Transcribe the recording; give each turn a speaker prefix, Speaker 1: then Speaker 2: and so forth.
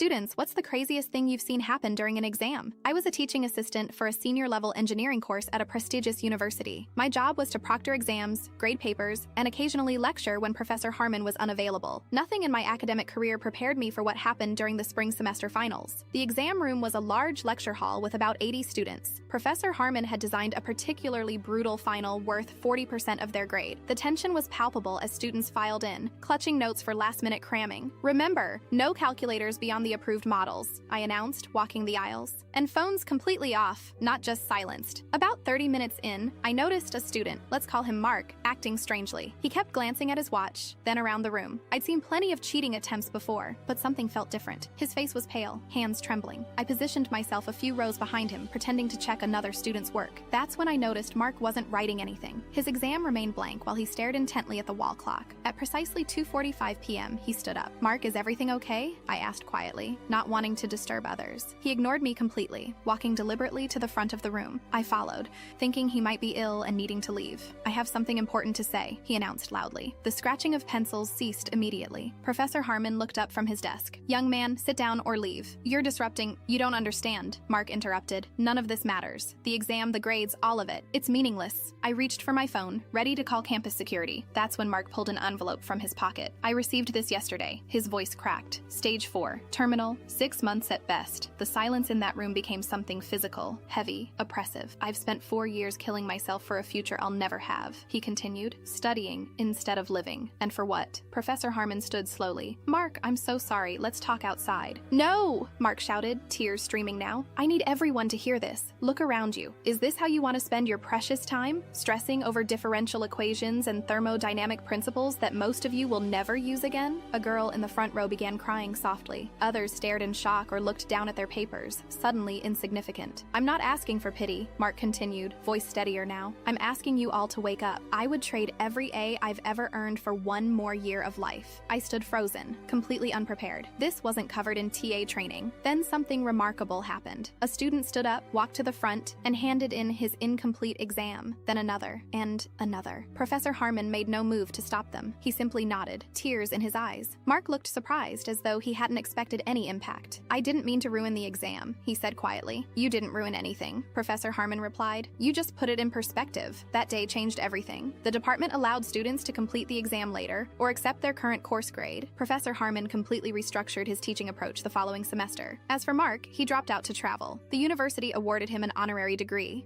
Speaker 1: Students, what's the craziest thing you've seen happen during an exam? I was a teaching assistant for a senior-level engineering course at a prestigious university. My job was to proctor exams, grade papers, and occasionally lecture when Professor Harmon was unavailable. Nothing in my academic career prepared me for what happened during the spring semester finals. The exam room was a large lecture hall with about 80 students. Professor Harmon had designed a particularly brutal final worth 40% of their grade. The tension was palpable as students filed in, clutching notes for last-minute cramming. Remember, no calculators beyond the approved models, I announced, walking the aisles. And phones completely off, not just silenced. About 30 minutes in, I noticed a student, let's call him Mark, acting strangely. He kept glancing at his watch, then around the room. I'd seen plenty of cheating attempts before, but something felt different. His face was pale, hands trembling. I positioned myself a few rows behind him, pretending to check another student's work. That's when I noticed Mark wasn't writing anything. His exam remained blank while he stared intently at the wall clock. At precisely 2:45 p.m., he stood up. "Mark, is everything okay?" I asked quietly, not wanting to disturb others. He ignored me completely, walking deliberately to the front of the room. I followed, thinking he might be ill and needing to leave. "I have something important to say," he announced loudly. The scratching of pencils ceased immediately. Professor Harmon looked up from his desk. "Young man, sit down or leave. You're disrupting—" "You don't understand," Mark interrupted. "None of this matters. The exam, the grades, all of it. It's meaningless." I reached for my phone, ready to call campus security. That's when Mark pulled an envelope from his pocket. "I received this yesterday." His voice cracked. "Stage 4. Terminal. 6 months at best." The silence in that room became something physical, heavy, oppressive. "I've spent 4 years killing myself for a future I'll never have," he continued, "studying instead of living. And for what?" Professor Harmon stood slowly. "Mark, I'm so sorry. Let's talk outside." "No!" Mark shouted, tears streaming now. "I need everyone to hear this. Look around you. Is this how you want to spend your precious time? Stressing over differential equations and thermodynamic principles that most of you will never use again?" A girl in the front row began crying softly. Others stared in shock or looked down at their papers, suddenly insignificant. "I'm not asking for pity," Mark continued, voice steadier now. "I'm asking you all to wake up. I would trade every A I've ever earned for one more year of life." I stood frozen, completely unprepared. This wasn't covered in TA training. Then something remarkable happened. A student stood up, walked to the front, and handed in his incomplete exam. Then another, and another. Professor Harmon made no move to stop them. He simply nodded, tears in his eyes. Mark looked surprised, as though he hadn't expected any impact. "I didn't mean to ruin the exam," he said quietly. "You didn't ruin anything," Professor Harmon replied. "You just put it in perspective." That day changed everything. The department allowed students to complete the exam later, or accept their current course grade. Professor Harmon completely restructured his teaching approach the following semester. As for Mark, he dropped out to travel. The university awarded him an honorary degree.